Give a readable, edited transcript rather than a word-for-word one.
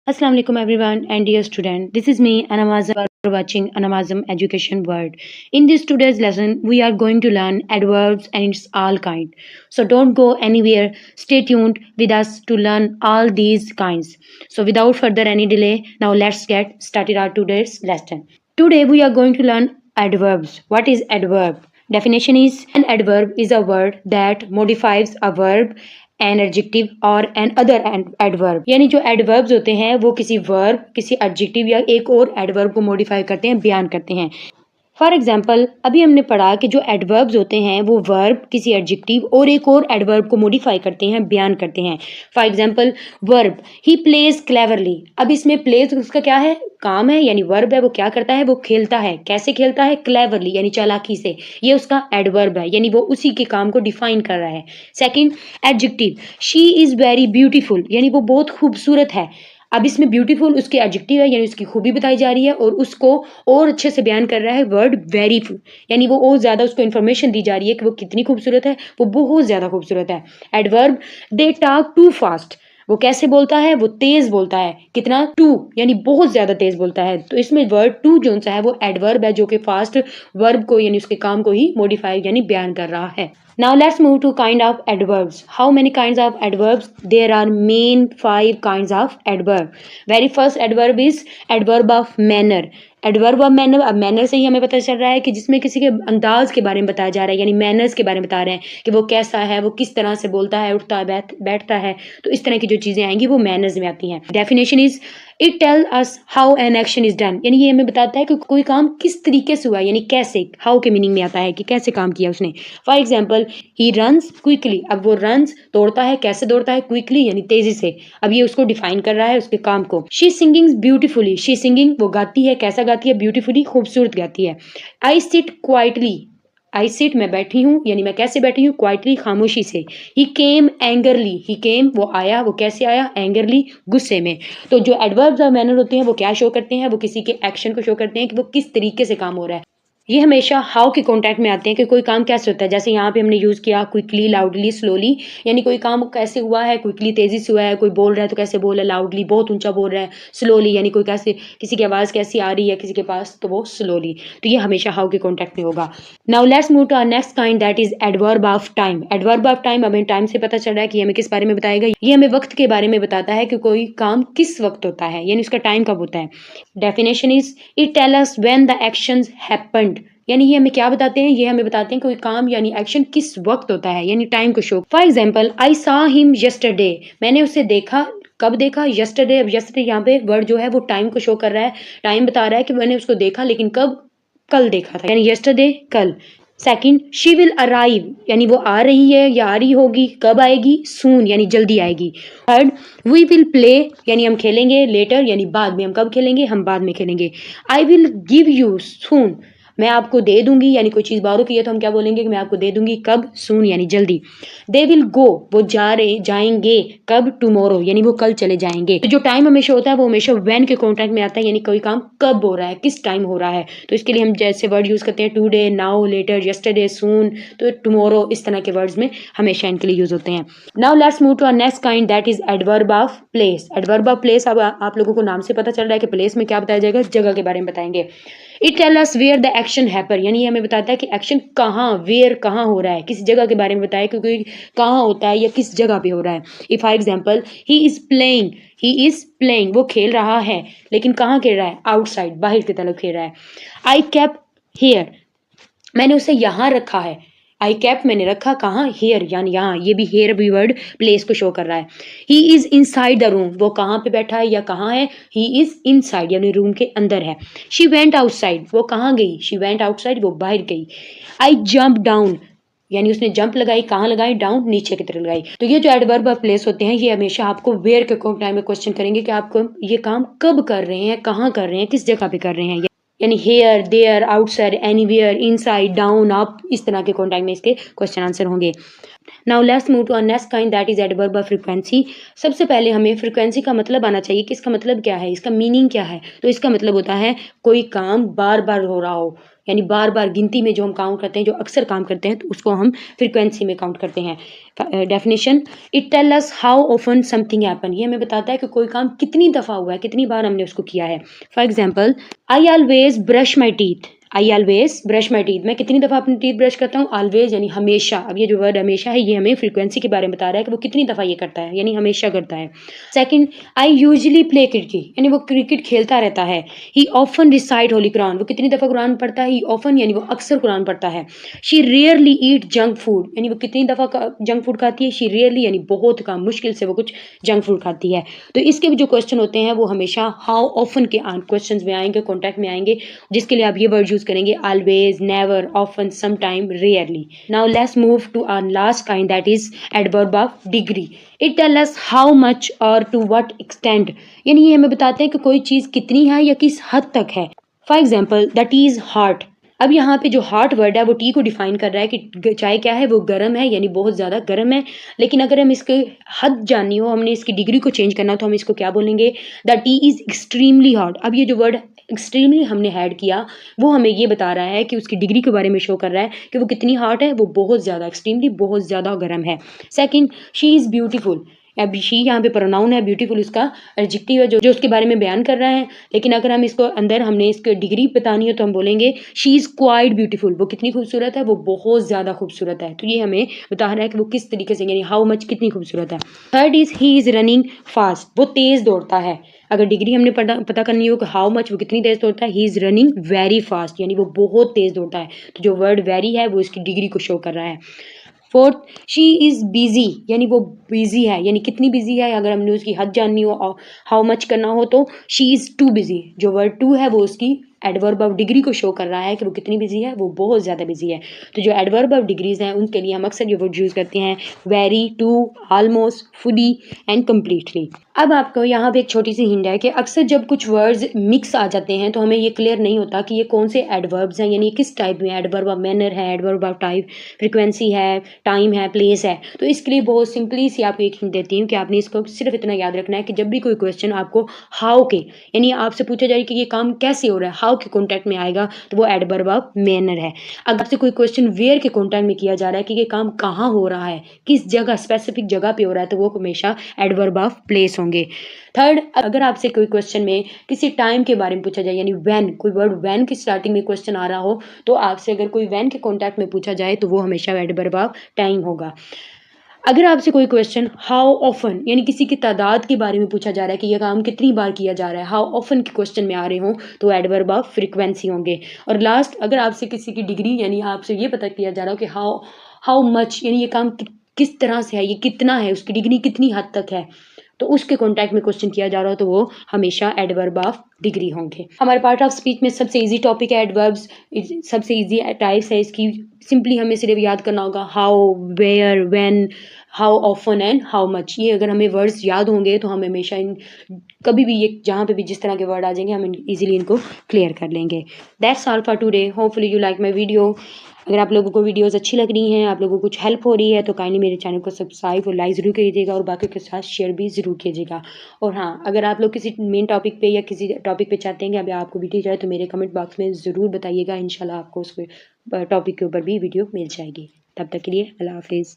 Assalamu alaikum everyone and dear student. This is me Anamazam. You are watching Anamazam Education World. In this today's lesson, we are going to learn adverbs and its all kind. So don't go anywhere. Stay tuned with us to learn all these kinds. So without further any delay, now let's get started our today's lesson. Today we are going to learn adverbs. What is adverb? Definition is an adverb is a word that modifies a verb an adjective और N other adverb यानी जो adverbs होते हैं वो किसी verb किसी adjective या एक और एडवर्ब को मॉडिफाई करते हैं बयान करते हैं। फॉर एग्जाम्पल अभी हमने पढ़ा कि जो एडवर्ब्स होते हैं वो वर्ब किसी एडजेक्टिव और एक और एडवर्ब को मॉडिफाई करते हैं बयान करते हैं। For example verb he plays cleverly. अब इसमें प्लेज उसका क्या है, काम है, यानी वर्ब है, वो क्या करता है, वो खेलता है। कैसे खेलता है? क्लेवरली यानी चालाकी से। ये उसका एडवर्ब है, यानी वो उसी के काम को डिफाइन कर रहा है। Second adjective she is very beautiful, यानी वो बहुत खूबसूरत है। अब इसमें ब्यूटीफुल उसके एडजेक्टिव है, यानी उसकी खूबी बताई जा रही है और उसको और अच्छे से बयान कर रहा है वर्ड वेरी, यानी वो और ज्यादा उसको इन्फॉर्मेशन दी जा रही है कि वो कितनी खूबसूरत है, वो बहुत ज्यादा खूबसूरत है। Adverb they talk too fast, वो कैसे बोलता है, वो तेज बोलता है। कितना? टू, यानी बहुत ज्यादा तेज बोलता है। तो इसमें वर्ड टू जो सा है वो एडवर्ब है जो कि फास्ट वर्ब को यानी उसके काम को ही मॉडिफाई यानी बयान कर रहा है। Now let's move to kind of adverbs. How many kinds of adverbs? There are main 5 kinds of adverb. Very first adverb is adverb of manner. Adverb of manner, अब मैनर से ही हमें पता चल रहा है कि जिसमें किसी के अंदाज के बारे में बताया जा रहा है, यानी मैनर्स के बारे में बता रहे हैं कि वो कैसा है, वो किस तरह से बोलता है, उठता है, बैठता है। तो इस तरह की जो चीजें आएंगी वो मैनर्स में आती हैं। Definition is it tell us how an action is done, यानी ये हमें बताता है कि कोई काम किस तरीके से हुआ, यानी कैसे। हाउ के मीनिंग में आता है कि कैसे काम किया उसने। For example he runs quickly, अब वो रन्स दौड़ता है, कैसे दौड़ता है? क्विकली यानी तेजी से। अब ये उसको डिफाइन कर रहा है उसके काम को। She singing beautifully, she singing वो गाती है, कैसा गाती है? ब्यूटीफुली, खूबसूरत गाती है। I sit quietly, I sit मैं बैठी हूँ, यानी मैं कैसे बैठी हूँ? क्वाइटली खामोशी से। ही केम एंगरली, ही केम वो आया, वो कैसे आया? एंगरली गुस्से में। तो जो एडवर्ब्स और मैनर होते हैं वो क्या शो करते हैं? वो किसी के एक्शन को शो करते हैं कि वो किस तरीके से काम हो रहा है। ये हमेशा हाउ के कॉन्टैक्ट में आते हैं कि कोई काम कैसे होता है। जैसे यहाँ पे हमने यूज किया क्विकली, लाउडली, स्लोली, यानी कोई काम कैसे हुआ है? क्विकली तेजी से हुआ है। कोई बोल रहा है तो कैसे बोल रहा है? लाउडली बहुत ऊंचा बोल रहा है। स्लोली यानी कोई कैसे, किसी की आवाज कैसी आ रही है किसी के पास, तो वो स्लोली। तो ये हमेशा हाउ के कॉन्टैक्ट में होगा। Now let's move to our next kind, that is adverb of time. Adverb of time, हमें टाइम से पता चल रहा है कि हमें किस बारे में बताएगा। ये हमें वक्त के बारे में बताता है कि कोई काम किस वक्त होता है, यानी उसका टाइम कब होता है। Definition is it tell us when the actions happened, यानी ये हमें क्या बताते हैं? ये हमें बताते हैं कोई काम यानी एक्शन किस वक्त होता है, यानी टाइम को show. For example I saw him yesterday, मैंने उसे देखा। कब देखा? यस्टरडे। अब यस्टरडे यहाँ पे वर्ड जो है वो टाइम को शो कर रहा है, टाइम बता रहा है कि मैंने उसको देखा, लेकिन कब? कल देखा था, यानी यस्टरडे, कल। सेकंड शी विल अराइव, यानी वो आ रही है या आ रही होगी। कब आएगी? सून, यानी जल्दी आएगी। थर्ड वी विल प्ले, यानी हम खेलेंगे। लेटर यानी बाद में, हम कब खेलेंगे? हम बाद में खेलेंगे। I will give you soon, मैं आपको दे दूंगी, यानी कोई चीज बारो की है तो हम क्या बोलेंगे कि मैं आपको दे दूंगी। कब? सून, यानी जल्दी। दे विल गो, वो जाएंगे। कब? टुमारो, यानी वो कल चले जाएंगे। तो जो टाइम हमेशा होता है वो हमेशा व्हेन के कॉन्टेक्ट में आता है, यानी कोई काम कब हो रहा है, किस टाइम हो रहा है। तो इसके लिए हम जैसे वर्ड यूज करते हैं टुडे, नाउ, लेटर, यस्टरडे, सून, तो टुमारो, इस तरह के वर्ड्स में हमेशा इनके लिए यूज होते हैं। Now let's move to our next kind, that is adverb of place. Adverb of place, अब आप लोगों को नाम से पता चल रहा है कि प्लेस में क्या बताया जाएगा? जगह के बारे में बताएंगे। It tell us where the action happen, यानी हमें बताता है कि एक्शन कहाँ, वेयर कहाँ हो रहा है, किस जगह के बारे में बताया कि कोई कहाँ होता है या किस जगह पे हो रहा है। If for example he is playing, he is playing वो खेल रहा है, लेकिन कहाँ खेल रहा है? आउटसाइड, बाहर की तरफ खेल रहा है। आई केप हियर, मैंने उसे यहाँ रखा है। आई कैप मैंने रखा, कहाँ? हेयर, यानी यहाँ। ये भी हेयर भी वर्ड प्लेस को शो कर रहा है। He is inside the room, वो कहाँ पे बैठा है या कहाँ है? ही इज इनसाइड, यानी रूम के अंदर है। शी वेंट आउटसाइड, वो कहाँ गई? शी वेंट आउटसाइड, वो बाहर गई। आई जंप डाउन, यानी उसने जंप लगाई, कहाँ लगाई? डाउन, नीचे की तरफ लगाई। तो ये जो एडवर्ब ऑफ प्लेस होते हैं ये हमेशा आपको वेयर के टाइम में क्वेश्चन करेंगे कि आप ये काम कब कर रहे हैं, कहाँ कर रहे हैं, किस जगह पे कर रहे हैं, यानी here, there, outside, anywhere, inside, down, up, इस तरह के कॉन्टेक्ट में इसके क्वेश्चन आंसर होंगे। Now let's move to a next kind that is adverb of frequency. सबसे पहले हमें फ्रीक्वेंसी का मतलब आना चाहिए कि इसका मतलब क्या है, इसका मीनिंग क्या है। तो इसका मतलब होता है कोई काम बार बार हो रहा हो, यानी बार बार गिनती में जो हम काउंट करते हैं, जो अक्सर काम करते हैं, तो उसको हम फ्रीक्वेंसी में काउंट करते हैं। Definition, it tell us how often something happen. ये हमें बताता है कि कोई काम कितनी दफ़ा हुआ है, कितनी बार हमने उसको किया है। For example, I always brush my teeth. I always brush my teeth, मैं कितनी दफ़ा अपनी टीथ ब्रश करता हूँ। ऑलवेज यानी हमेशा। अब ये जो वर्ड हमेशा है, ये हमें फ्रीक्वेंसी के बारे में बता रहा है कि वो कितनी दफ़ा ये करता है, यानी हमेशा करता है। Second, I usually play cricket, यानी वो क्रिकेट खेलता रहता है। ही ऑफन रिसाइट होली कुरान, वो कितनी दफ़ा कुरान पढ़ता है। ही ऑफन यानी वो अक्सर कुरान पढ़ता है। She rarely eat junk food, यानी वो कितनी दफ़ा जंक फूड खाती है। शी रेयरली यानी बहुत कम, मुश्किल से वो कुछ जंक फूड खाती है। तो इसके भी जो क्वेश्चन होते हैं वो हमेशा हाउ ऑफन के क्वेश्चन में आएंगे, कॉन्टैक्ट में आएंगे, जिसके लिए आप ये वर्ड यूज करेंगे always, never, often, sometime, rarely. Now let's move to our last kind that is adverb of degree. It tell us how much और टू व्हाट एक्सटेंट, यानी ये हमें बताते हैं कि कोई चीज़ कितनी है या किस हद तक है। For example, the T is hot. अब यहाँ पे जो हॉट वर्ड है वो टी को डिफाइन कर रहा है कि चाय क्या है, वो गर्म है, यानी बहुत ज़्यादा गर्म है। लेकिन अगर हम इसके हद जाननी हो, हमने इसकी डिग्री को चेंज करना हो, तो हम इसको क्या बोलेंगे, the T is extremely hot. अब ये जो वर्ड एक्सट्रीमली हमने ऐड किया, वो हमें ये बता रहा है कि उसकी डिग्री के बारे में शो कर रहा है कि वो कितनी हॉट है, वो बहुत ज़्यादा, एक्सट्रीमली बहुत ज़्यादा गर्म है। Second, she is beautiful. अब शी यहाँ पे प्रोनाउन है, ब्यूटीफुल उसका एडजेक्टिव है जो उसके बारे में बयान कर रहा है। लेकिन अगर हम इसको अंदर हमने इसकी डिग्री बतानी हो तो हम बोलेंगे शी इज़ क्वाइट ब्यूटीफुल, वो कितनी खूबसूरत है, वो बहुत ज़्यादा खूबसूरत है। तो ये हमें बता रहा है कि वो किस तरीके से, यानी हाउ मच, कितनी खूबसूरत है। Third is he is running fast, वो तेज़ दौड़ता है। अगर डिग्री हमने पता करनी हो कि हाउ मच, वो कितनी तेज़ दौड़ता है, he is running very fast, यानी वो बहुत तेज़ दौड़ता है। तो जो वर्ड वेरी है वो इसकी डिग्री को शो कर रहा है। फोर्थ, शी इज़ बिजी, यानी वो बिजी है, यानी कितनी बिजी है। अगर हमने उसकी हद जाननी हो, हाउ मच करना हो, तो शी इज़ टू बिजी। जो वर्ड टू है वो उसकी एडवर्ब ऑफ डिग्री को शो कर रहा है कि वो कितनी बिजी है, वो बहुत ज़्यादा बिजी है। तो जो एडवर्ब ऑफ डिग्रीज हैं उनके लिए हम अक्सर ये वर्ड यूज़ करते हैं very, too, almost, fully and completely. अब आपको यहाँ पे एक छोटी सी हिंट है कि अक्सर जब कुछ वर्ड्स मिक्स आ जाते हैं तो हमें ये क्लियर नहीं होता कि ये कौन से एडवर्ब्स हैं, यानी किस टाइप में। एडवर्ब ऑफ मैनर है, एडवर्ब ऑफ टाइप, फ्रिक्वेंसी है, टाइम है, प्लेस है। तो इसके लिए बहुत सिंपली सी आपको एक हिंट देती हूँ कि आपने इसको सिर्फ इतना याद रखना है कि जब भी कोई क्वेश्चन आपको हाउ के, यानी आपसे पूछा जाए कि ये काम कैसे हो रहा है, हाउ के कॉन्टैक्ट में आएगा, तो वो एडवर्ब ऑफ मैनर है। अगर आपसे कोई क्वेश्चन वेयर के कॉन्टैक्ट में किया जा रहा है कि ये काम कहाँ हो रहा है, किस जगह, स्पेसिफिक जगह पे हो रहा है, तो वो हमेशा एडवर्ब ऑफ प्लेस होंगे। थर्ड, अगर आपसे कोई क्वेश्चन में किसी टाइम के बारे में पूछा जाए, यानी व्हेन, कोई वर्ड व्हेन की स्टार्टिंग में क्वेश्चन आ रहा हो, तो आपसे अगर कोई व्हेन के कॉन्टैक्ट में पूछा जाए तो वो हमेशा एडवर्ब ऑफ टाइम होगा। अगर आपसे कोई क्वेश्चन हाउ ऑफन, यानी किसी की तादाद के बारे में पूछा जा रहा है कि यह काम कितनी बार किया जा रहा है, हाउ ऑफन के क्वेश्चन में आ रहे हों, तो एडवर्ब ऑफ फ्रीक्वेंसी होंगे। और लास्ट, अगर आपसे किसी की डिग्री, यानी आपसे ये पता किया जा रहा हो कि हाउ हाउ मच, यानी ये काम किस तरह से है, ये कितना है, उसकी डिग्री कितनी हद तक है, तो उसके कॉन्टैक्ट में क्वेश्चन किया जा रहा हो, तो वो हमेशा एडवर्ब ऑफ डिग्री होंगे। हमारे पार्ट ऑफ स्पीच में सबसे इजी टॉपिक है एडवर्ब्स, सबसे इजी टाइप्स है इसकी। सिंपली हमें सिर्फ याद करना होगा how, where, when, how often and how much. ये अगर हमें वर्ड्स याद होंगे तो हम हमेशा इन, कभी भी ये जहाँ पे भी जिस तरह के वर्ड आ जाएंगे हम इजीली इनको क्लियर कर लेंगे। That's all for today, hopefully you like my video. अगर आप लोगों को वीडियोस अच्छी लग रही हैं, आप लोगों को कुछ हेल्प हो रही है, तो काइंडली मेरे चैनल को सब्सक्राइब और लाइक ज़रूर कीजिएगा और बाकी के साथ शेयर भी ज़रूर कीजिएगा। और हाँ, अगर आप लोग किसी मेन टॉपिक पे या किसी टॉपिक पे चाहते हैं कि अभी आपको वीडियो जाए, तो मेरे कमेंट बॉक्स में ज़रूर बताइएगा। इंशाल्लाह आपको उस टॉपिक के ऊपर भी वीडियो मिल जाएगी। तब तक के लिए अल्लाह हाफिज़।